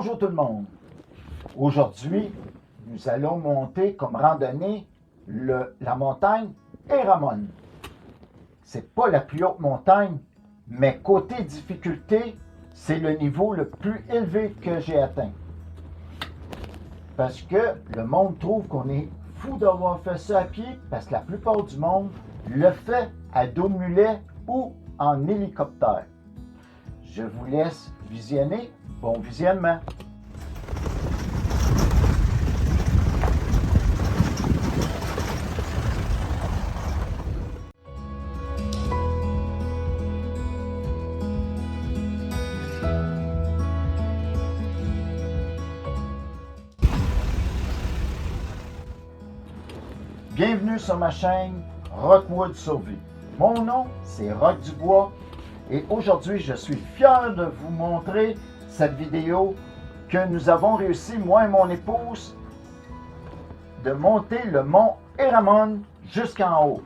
Bonjour tout le monde. Aujourd'hui, nous allons monter comme randonnée la montagne Eramon. C'est pas la plus haute montagne, mais côté difficulté, c'est le niveau le plus élevé que j'ai atteint. Parce que le monde trouve qu'on est fou d'avoir fait ça à pied, parce que la plupart du monde le fait à dos de mulet ou en hélicoptère. Je vous laisse visionner. Bon visionnement. Bienvenue sur ma chaîne Rockwood Survie. Mon nom, c'est Rock Dubois et aujourd'hui, je suis fier de vous montrer cette vidéo que nous avons réussi, moi et mon épouse, de monter le mont Eramon jusqu'en haut.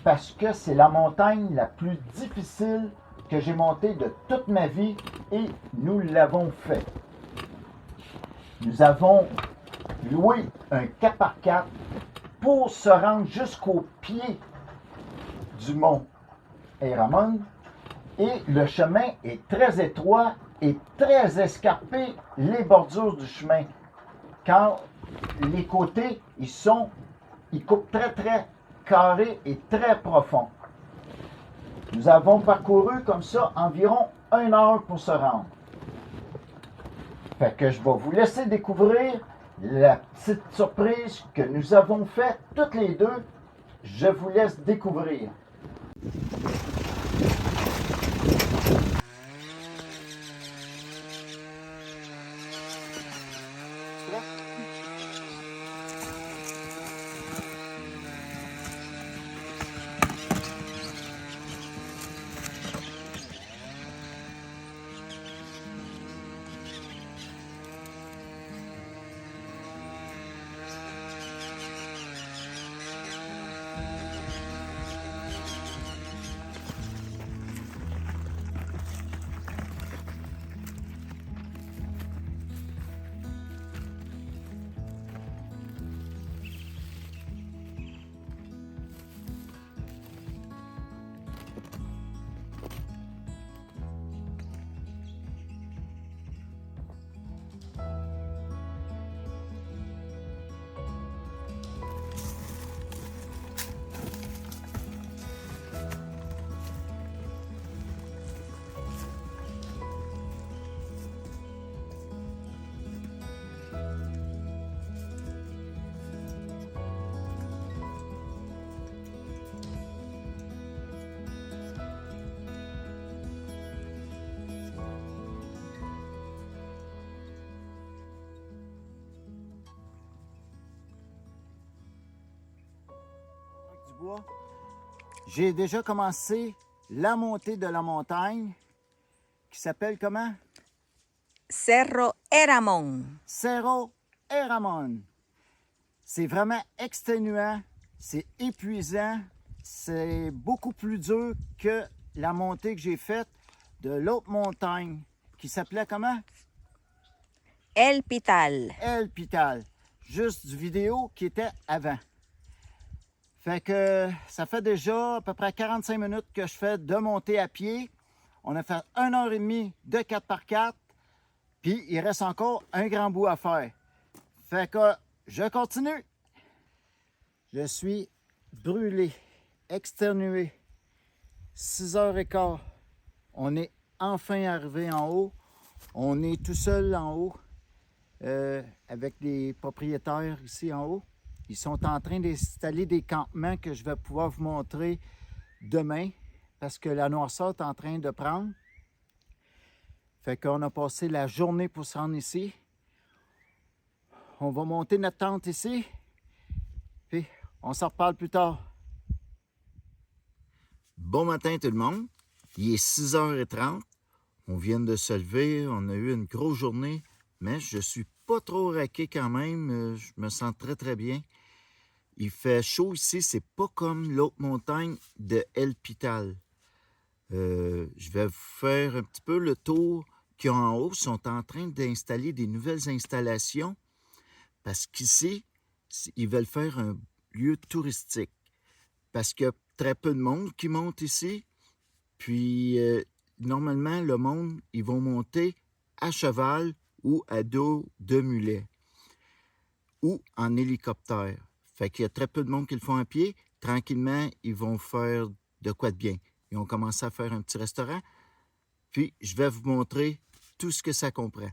Parce que c'est la montagne la plus difficile que j'ai montée de toute ma vie et nous l'avons fait. Nous avons loué un 4x4 pour se rendre jusqu'au pied du mont Eramon. Et le chemin est très étroit et très escarpé, les bordures du chemin. Car les côtés, ils coupent très carrés et très profonds. Nous avons parcouru comme ça environ 1 heure pour se rendre. Fait que je vais vous laisser découvrir la petite surprise que nous avons faite toutes les deux. Je vous laisse découvrir. J'ai déjà commencé la montée de la montagne qui s'appelle comment? Cerro Eramon. Cerro Eramon. C'est vraiment exténuant, c'est épuisant, c'est beaucoup plus dur que la montée que j'ai faite de l'autre montagne qui s'appelait comment? El Pital. El Pital. Juste du vidéo qui était avant. Fait que ça fait déjà à peu près 45 minutes que je fais de montée à pied. On a fait 1h30 de 4x4. Puis il reste encore un grand bout à faire. Fait que je continue. Je suis brûlé, exténué. 6h15. On est enfin arrivé en haut. On est tout seul en haut avec les propriétaires ici en haut. Ils sont en train d'installer des campements que je vais pouvoir vous montrer demain parce que la noirceur est en train de prendre. Fait qu'on a passé la journée pour se rendre ici. On va monter notre tente ici. Puis on s'en reparle plus tard. Bon matin tout le monde. Il est 6h30. On vient de se lever. On a eu une grosse journée. Mais je suis pas trop raqué quand même. Je me sens très bien. Il fait chaud ici, c'est pas comme l'autre montagne de El Pital. Je vais vous faire un petit peu le tour qu'il y a en haut sont en train d'installer des nouvelles installations parce qu'ici, ils veulent faire un lieu touristique. Parce qu'il y a très peu de monde qui monte ici. Puis, normalement, le monde, ils vont monter à cheval ou à dos de mulet ou en hélicoptère. Fait qu'il y a très peu de monde qui le font à pied. Tranquillement, ils vont faire de quoi de bien. Ils ont commencé à faire un petit restaurant. Puis, je vais vous montrer tout ce que ça comprend.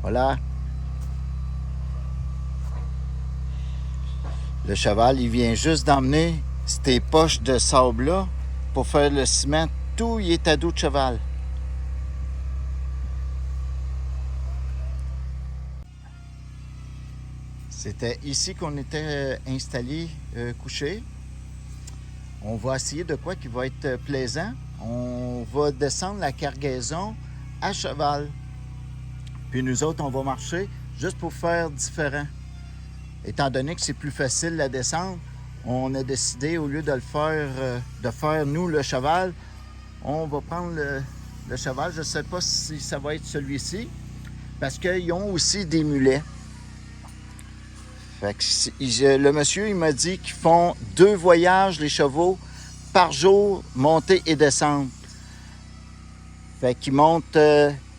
Voilà. Le cheval, il vient juste d'emmener ces poches de sable-là pour faire le ciment. Tout y est à dos de cheval. C'était ici qu'on était installé, couché. On va essayer de quoi qui va être plaisant. On va descendre la cargaison à cheval. Puis nous autres, on va marcher juste pour faire différent. Étant donné que c'est plus facile la descente, on a décidé, au lieu de faire nous le cheval, on va prendre le cheval. Je ne sais pas si ça va être celui-ci, parce qu'ils ont aussi des mulets. Fait que le monsieur, il m'a dit qu'ils font 2 voyages, les chevaux, par jour, monter et descendre. Fait qu'ils montent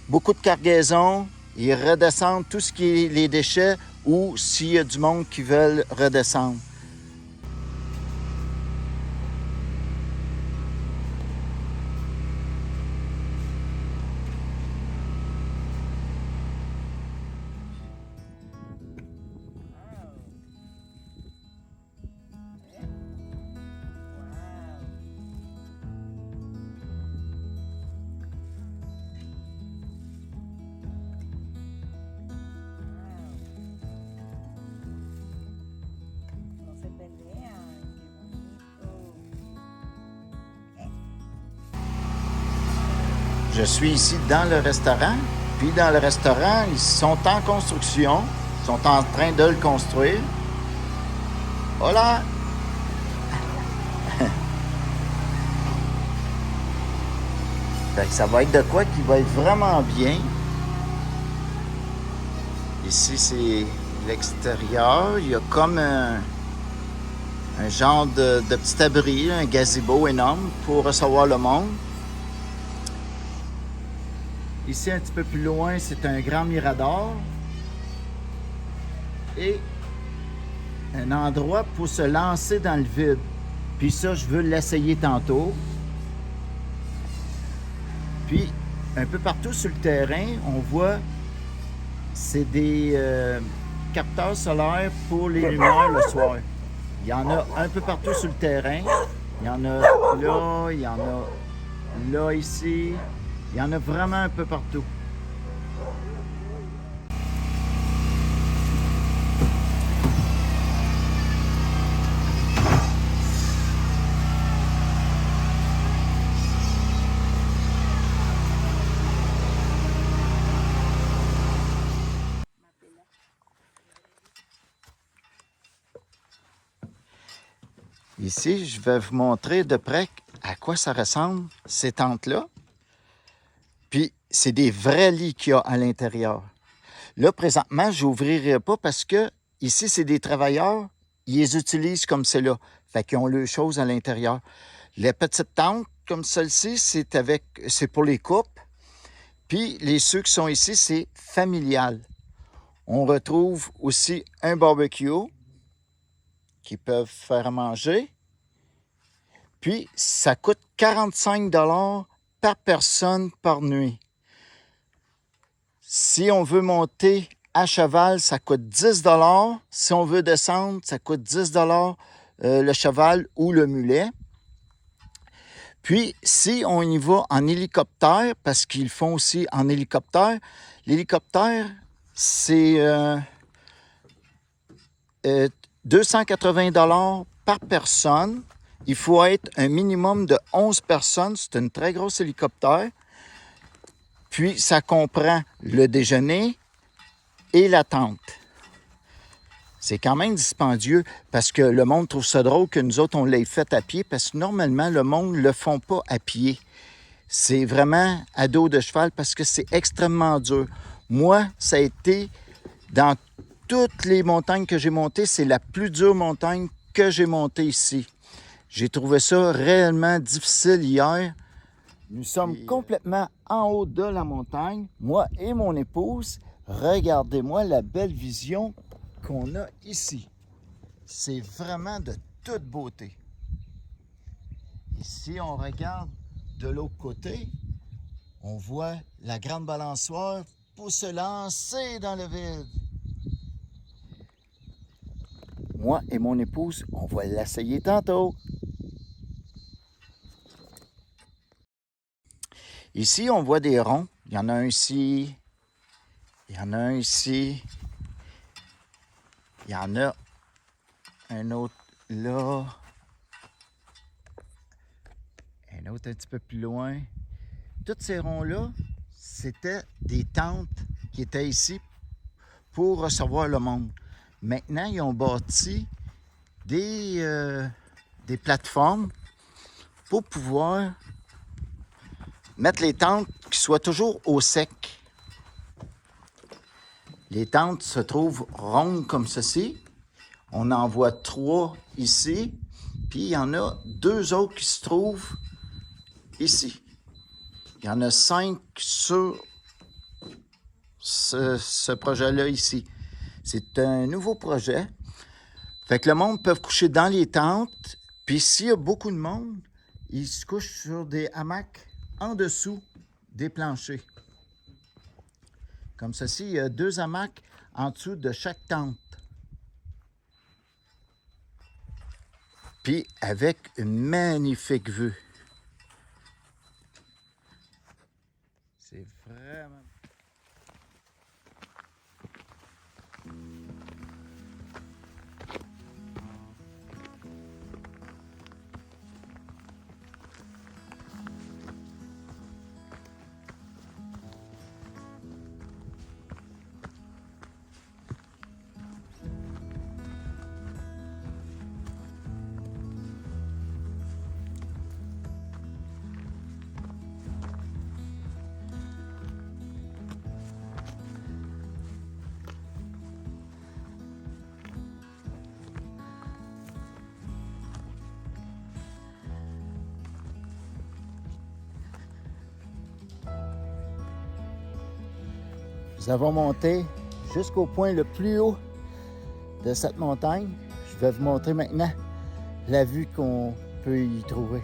beaucoup de cargaisons, ils redescendent tout ce qui est les déchets ou s'il y a du monde qui veulent redescendre. Je suis ici dans le restaurant. Puis dans le restaurant, ils sont en construction. Ils sont en train de le construire. Voilà! Fait que ça va être de quoi qui va être vraiment bien. Ici, c'est l'extérieur. Il y a comme un genre de petit abri, un gazebo énorme pour recevoir le monde. Ici, un petit peu plus loin, c'est un grand mirador. Et un endroit pour se lancer dans le vide. Puis ça, je veux l'essayer tantôt. Puis, un peu partout sur le terrain, on voit, c'est des capteurs solaires pour les lumières le soir. Il y en a un peu partout sur le terrain. Il y en a là, il y en a là, ici. Il y en a vraiment un peu partout. Ici, je vais vous montrer de près à quoi ça ressemble, ces tentes-là. Puis, c'est des vrais lits qu'il y a à l'intérieur. Là, présentement, je n'ouvrirai pas parce que ici, c'est des travailleurs. Ils les utilisent comme c'est là. Fait qu'ils ont leurs choses à l'intérieur. Les petites tentes, comme celle-ci, c'est pour les couples. Puis, ceux qui sont ici, c'est familial. On retrouve aussi un barbecue qu'ils peuvent faire à manger. Puis, ça coûte 45 $ par personne par nuit. Si on veut monter à cheval, ça coûte 10 $. Si on veut descendre, ça coûte 10 $. le cheval ou le mulet. Puis, si on y va en hélicoptère, parce qu'ils font aussi en hélicoptère, l'hélicoptère, c'est 280 $ par personne. Il faut être un minimum de 11 personnes. C'est une très grosse hélicoptère. Puis, ça comprend le déjeuner et la tente. C'est quand même dispendieux parce que le monde trouve ça drôle que nous autres, on l'ait fait à pied parce que normalement, le monde ne le font pas à pied. C'est vraiment à dos de cheval parce que c'est extrêmement dur. Moi, ça a été, dans toutes les montagnes que j'ai montées, c'est la plus dure montagne que j'ai montée ici. J'ai trouvé ça réellement difficile hier. Nous sommes complètement en haut de la montagne, moi et mon épouse. Regardez-moi la belle vision qu'on a ici. C'est vraiment de toute beauté. Et si on regarde de l'autre côté, on voit la grande balançoire pour se lancer dans le vide. Moi et mon épouse, on va l'essayer tantôt. Ici, on voit des ronds. Il y en a un ici. Il y en a un ici. Il y en a un autre là. Un autre un petit peu plus loin. Tous ces ronds-là, c'était des tentes qui étaient ici pour recevoir le monde. Maintenant, ils ont bâti des plateformes pour pouvoir mettre les tentes qui soient toujours au sec. Les tentes se trouvent rondes comme ceci. On en voit 3 ici. Puis il y en a 2 autres qui se trouvent ici. Il y en a 5 sur ce projet-là ici. C'est un nouveau projet. Fait que le monde peut coucher dans les tentes. Puis s'il y a beaucoup de monde, ils se couchent sur des hamacs en dessous des planchers. Comme ceci, il y a 2 hamacs en dessous de chaque tente. Puis avec une magnifique vue. C'est vraiment... Nous avons monté jusqu'au point le plus haut de cette montagne. Je vais vous montrer maintenant la vue qu'on peut y trouver.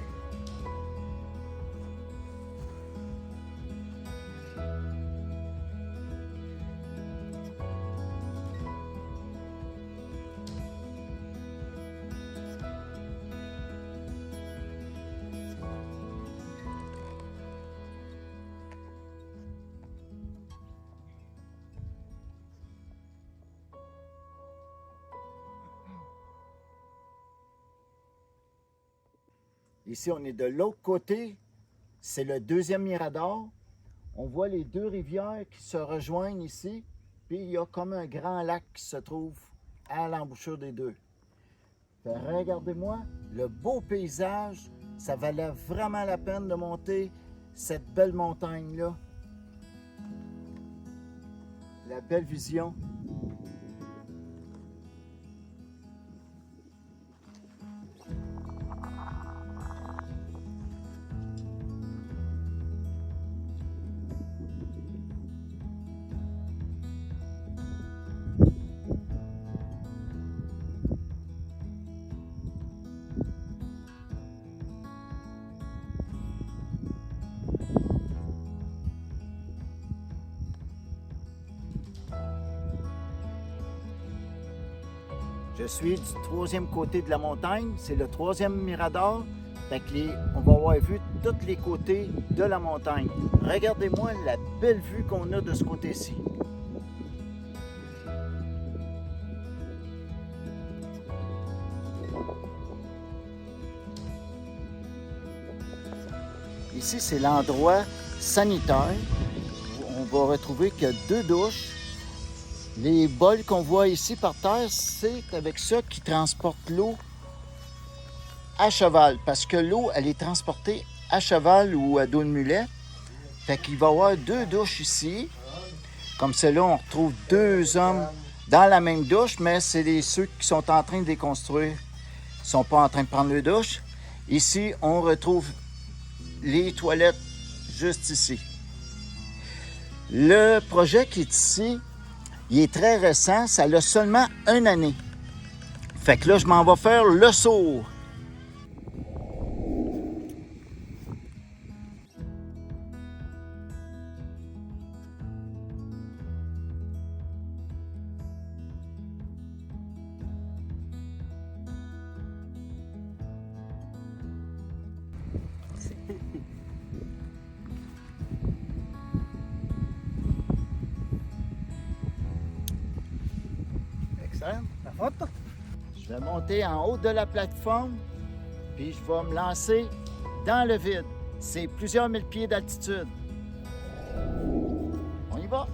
Ici, on est de l'autre côté. C'est le deuxième mirador. On voit les 2 rivières qui se rejoignent ici. Puis il y a comme un grand lac qui se trouve à l'embouchure des 2. Regardez-moi, le beau paysage. Ça valait vraiment la peine de monter cette belle montagne-là. La belle vision. Je suis du troisième côté de la montagne, c'est le troisième mirador. Fait que on va avoir vu tous les côtés de la montagne. Regardez-moi la belle vue qu'on a de ce côté-ci. Ici, c'est l'endroit sanitaire. On va retrouver qu'il y a 2 douches. Les bols qu'on voit ici par terre, c'est avec ça qu'ils transportent l'eau à cheval. Parce que l'eau, elle est transportée à cheval ou à dos de mulet. Fait qu'il va y avoir 2 douches ici. Comme celle-là, on retrouve 2 hommes dans la même douche, mais c'est ceux qui sont en train de les construire. Ils ne sont pas en train de prendre le douche. Ici, on retrouve les toilettes juste ici. Le projet qui est ici, il est très récent, ça a seulement 1 année. Fait que là, je m'en vais faire le saut. Excellent. La photo. Je vais monter en haut de la plateforme, puis je vais me lancer dans le vide. C'est plusieurs mille pieds d'altitude. On y va.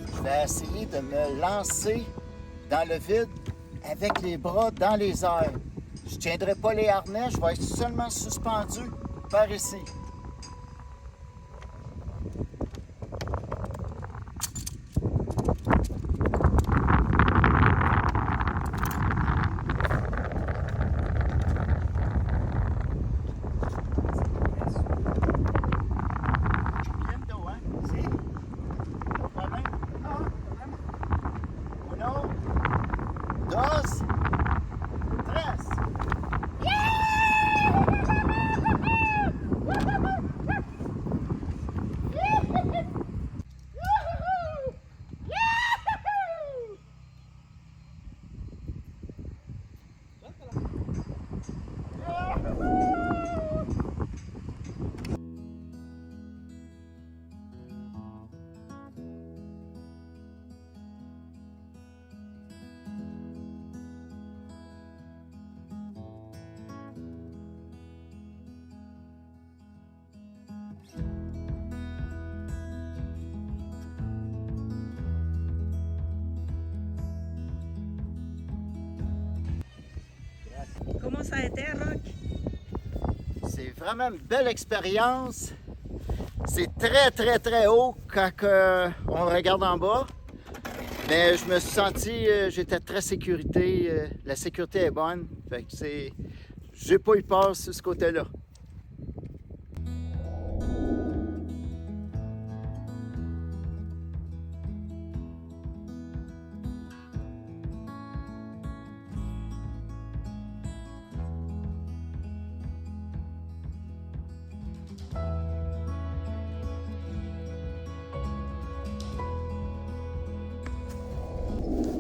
Je vais essayer de me lancer dans le vide avec les bras dans les airs. Je ne tiendrai pas les harnais, je vais être seulement suspendu par ici. ¿Cómo ça a été, Rock? C'est vraiment une belle expérience. C'est très, très, très haut quand on regarde en bas. Mais je me suis senti, j'étais très sécurité. La sécurité est bonne. Fait que j'ai pas eu peur sur ce côté-là.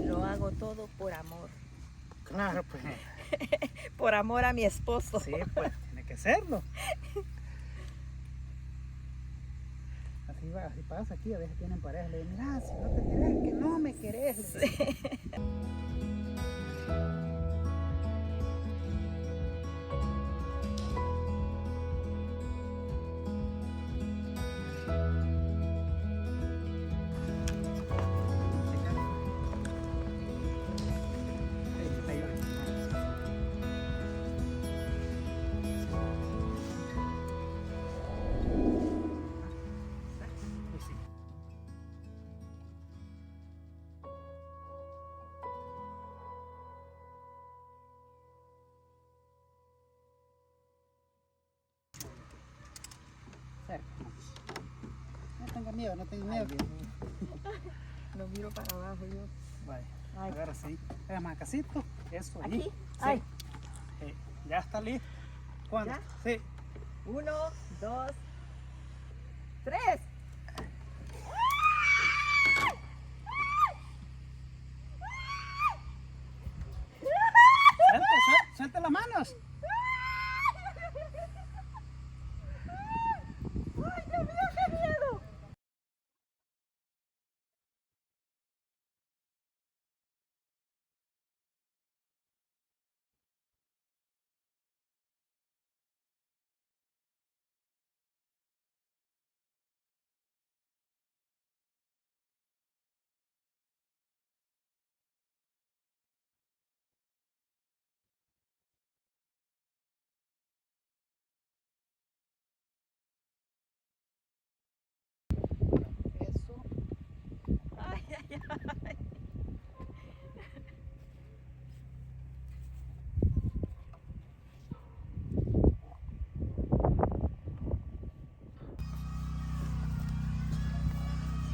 Lo hago todo por amor. Claro, pues. Por amor a mi esposo. Sí, pues, tiene que serlo. Así va, así pasa aquí, a veces tienen pareja, le digo, mira, si no te querés, que no me querés. Sí. Ahí va. Pues sí. Cerca. No tenga miedo, no tenga miedo. Lo miro para abajo yo. Vale. Ay. Agarra así. Macacito. Eso ahí. ¿Aquí? Sí. Ay. Ya está listo. ¿Cuándo? ¿Ya? Sí. 1, 2, 3. Suelta las manos. ¡Ay, Dios mío, qué miedo! Eso. Ay, ay, ay.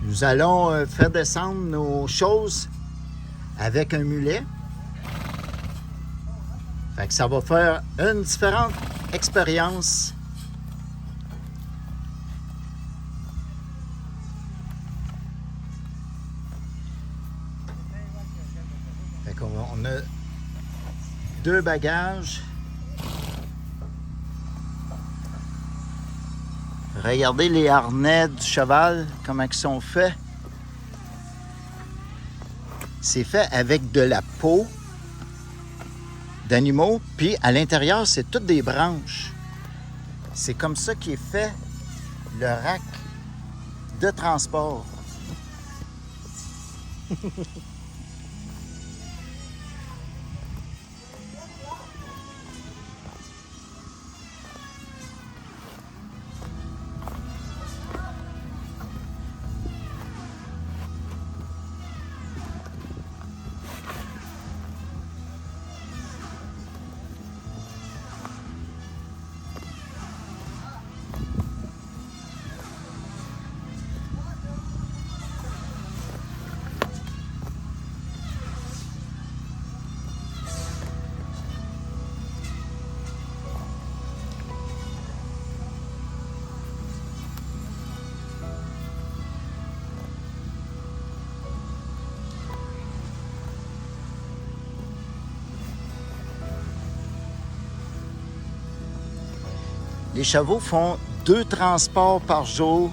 Nous allons faire descendre nos choses avec un mulet. Fait que ça va faire une différente expérience. Fait qu'on on a 2 bagages. Regardez les harnais du cheval, comment ils sont faits. C'est fait avec de la peau d'animaux, puis à l'intérieur, c'est toutes des branches. C'est comme ça qu'est fait le rack de transport. Les chevaux font 2 transports par jour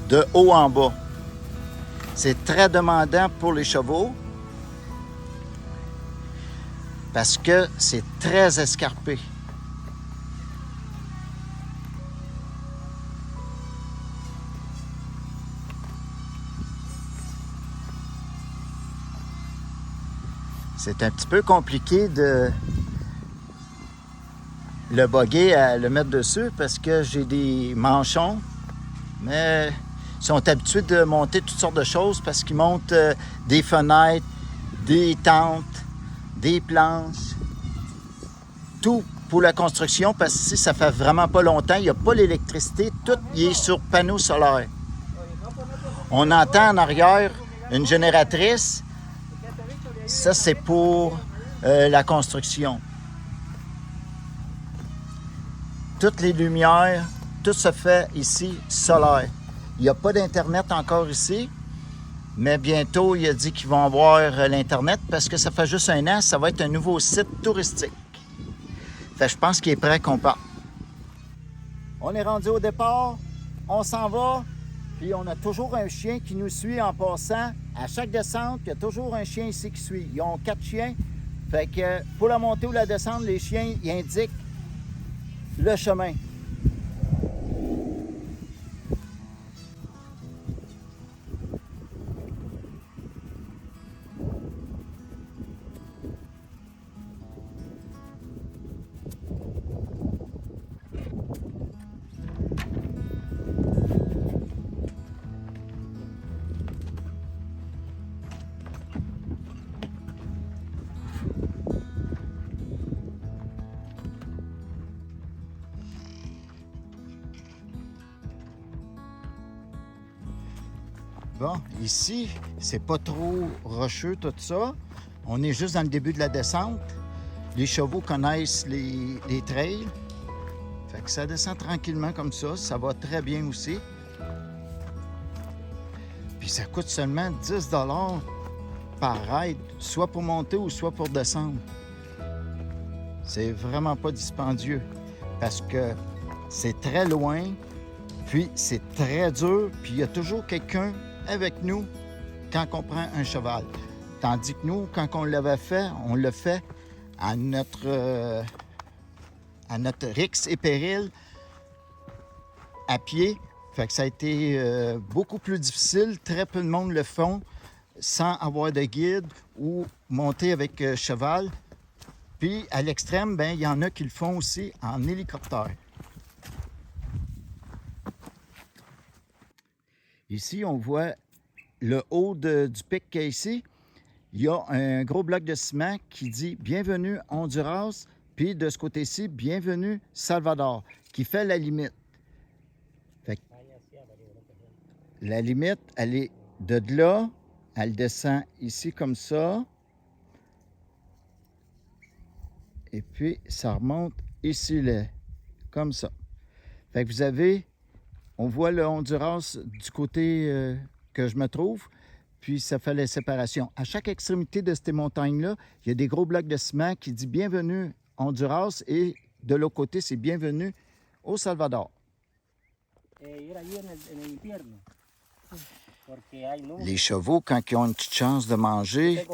de haut en bas. C'est très demandant pour les chevaux parce que c'est très escarpé. C'est un petit peu compliqué de le boguer à le mettre dessus parce que j'ai des manchons, mais ils sont habitués de monter toutes sortes de choses parce qu'ils montent des fenêtres, des tentes, des planches, tout pour la construction parce que ici, ça fait vraiment pas longtemps, il n'y a pas l'électricité, tout y est sur panneaux solaires. On entend en arrière une génératrice, ça c'est pour la construction. Toutes les lumières, tout se fait ici solaire. Il n'y a pas d'Internet encore ici, mais bientôt, il a dit qu'ils vont avoir l'Internet parce que ça fait juste 1 an, ça va être un nouveau site touristique. Fait que je pense qu'il est prêt qu'on parte. On est rendu au départ, on s'en va, puis on a toujours un chien qui nous suit en passant. À chaque descente, il y a toujours un chien ici qui suit. Ils ont 4 chiens, fait que pour la montée ou la descente, les chiens, ils indiquent le chemin. Bon, ici, c'est pas trop rocheux tout ça. On est juste dans le début de la descente. Les chevaux connaissent les trails. Fait que ça descend tranquillement comme ça. Ça va très bien aussi. Puis ça coûte seulement 10 $ par ride, soit pour monter ou soit pour descendre. C'est vraiment pas dispendieux parce que c'est très loin, puis c'est très dur, puis il y a toujours quelqu'un avec nous quand on prend un cheval. Tandis que nous, quand on l'avait fait, on l'a fait à notre risque et péril à pied. Fait que ça a été beaucoup plus difficile. Très peu de monde le font sans avoir de guide ou monter avec cheval. Puis à l'extrême, ben il y en a qui le font aussi en hélicoptère. Ici, on voit le haut du pic qu'il y a ici. Il y a un gros bloc de ciment qui dit « Bienvenue Honduras », puis de ce côté-ci « Bienvenue Salvador », qui fait la limite. Fait que la limite, elle est de là, elle descend ici comme ça, et puis ça remonte ici, là, comme ça. Fait que vous avez, on voit le Honduras du côté que je me trouve, puis ça fait la séparation. À chaque extrémité de ces montagnes-là, il y a des gros blocs de ciment qui disent « Bienvenue Honduras » et de l'autre côté, c'est « Bienvenue au Salvador ». Les chevaux, quand ils ont une petite chance de manger,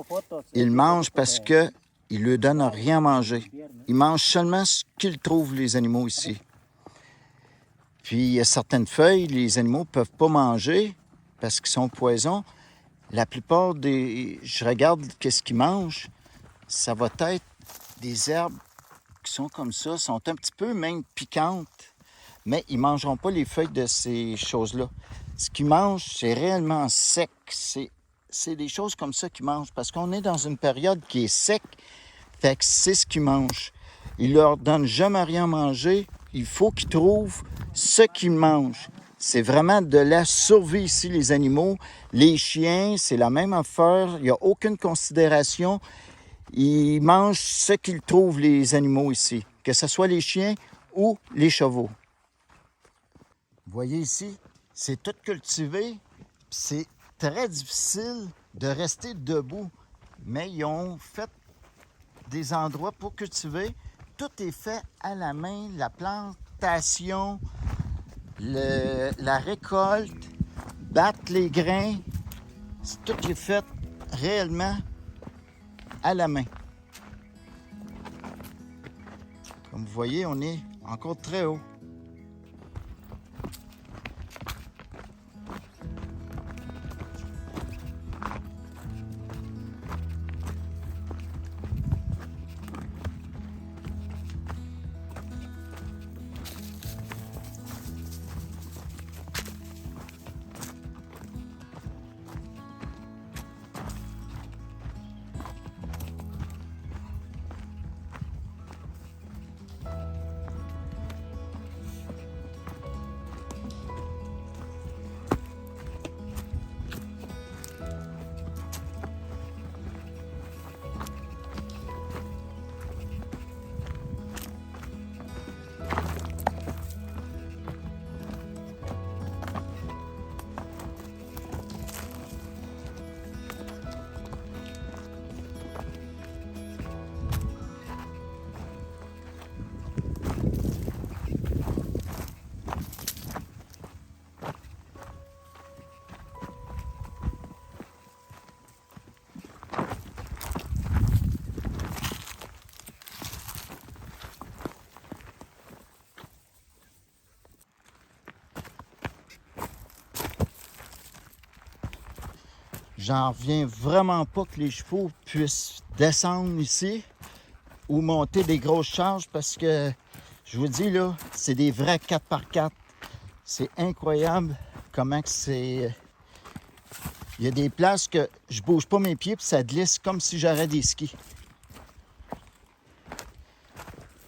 ils mangent parce qu'ils ne leur donnent rien à manger. Ils mangent seulement ce qu'ils trouvent, les animaux ici. Puis il y a certaines feuilles, les animaux ne peuvent pas manger parce qu'ils sont poisons. La plupart des... Je regarde qu'est-ce qu'ils mangent. Ça va être des herbes qui sont comme ça, sont un petit peu même piquantes, mais ils ne mangeront pas les feuilles de ces choses-là. Ce qu'ils mangent, c'est réellement sec. C'est des choses comme ça qu'ils mangent parce qu'on est dans une période qui est sec. Fait que c'est ce qu'ils mangent. Ils leur donnent jamais rien à manger. Il faut qu'ils trouvent ce qu'ils mangent. C'est vraiment de la survie ici, les animaux. Les chiens, c'est la même affaire. Il n'y a aucune considération. Ils mangent ce qu'ils trouvent, les animaux ici, que ce soit les chiens ou les chevaux. Vous voyez ici, c'est tout cultivé. C'est très difficile de rester debout. Mais ils ont fait des endroits pour cultiver. Tout est fait à la main, la plantation, la récolte, battre les grains, tout est fait réellement à la main. Comme vous voyez, on est encore très haut. J'en reviens vraiment pas que les chevaux puissent descendre ici ou monter des grosses charges parce que, je vous dis là, c'est des vrais 4x4. C'est incroyable comment que c'est... Il y a des places que je bouge pas mes pieds puis ça glisse comme si j'aurais des skis.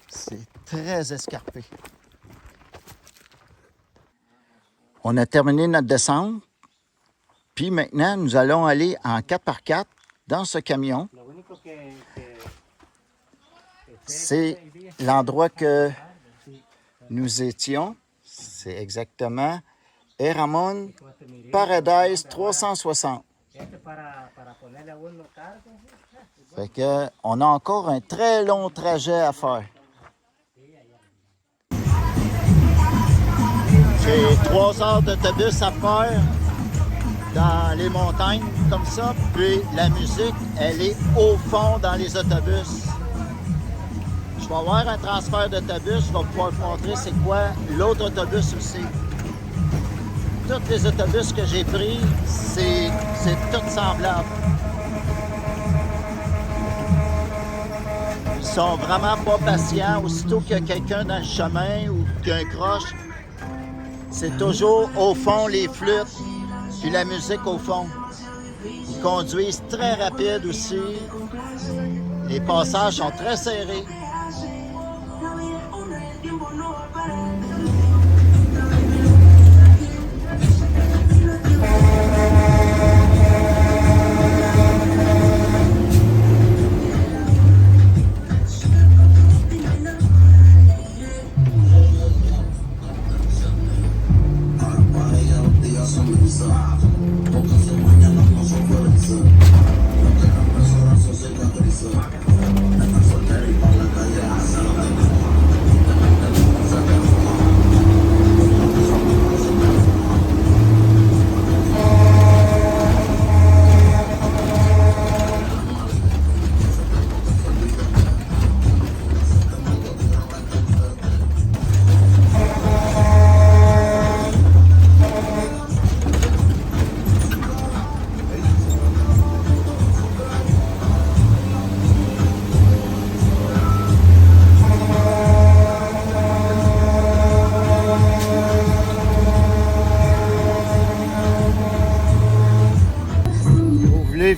C'est très escarpé. On a terminé notre descente. Puis maintenant, nous allons aller en 4x4 dans ce camion. C'est l'endroit que nous étions. C'est exactement Eramon Paradise 360. Fait que on a encore un très long trajet à faire. J'ai 3 heures d'autobus à faire dans les montagnes comme ça. Puis la musique, elle est au fond dans les autobus. Je vais avoir un transfert d'autobus. Je vais pouvoir vous montrer c'est quoi l'autre autobus aussi. Tous les autobus que j'ai pris, c'est tout semblable. Ils sont vraiment pas patients. Aussitôt qu'il y a quelqu'un dans le chemin ou qu'il y a un croche, c'est toujours au fond les flûtes, puis la musique au fond. Ils conduisent très rapide aussi. Les passages sont très serrés.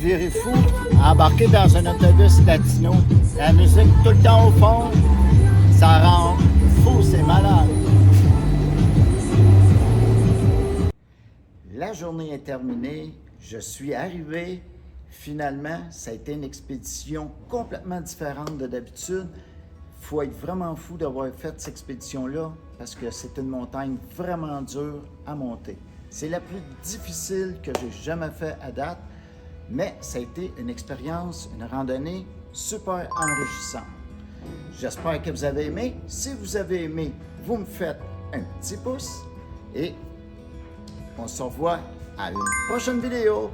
Virer fou, embarquer dans un autobus latino. La musique tout le temps au fond, ça rend fou, c'est malade. La journée est terminée, je suis arrivé. Finalement, ça a été une expédition complètement différente de d'habitude. Il faut être vraiment fou d'avoir fait cette expédition-là parce que c'est une montagne vraiment dure à monter. C'est la plus difficile que j'ai jamais fait à date. Mais ça a été une expérience, une randonnée super enrichissante. J'espère que vous avez aimé. Si vous avez aimé, vous me faites un petit pouce et on se revoit à une prochaine vidéo.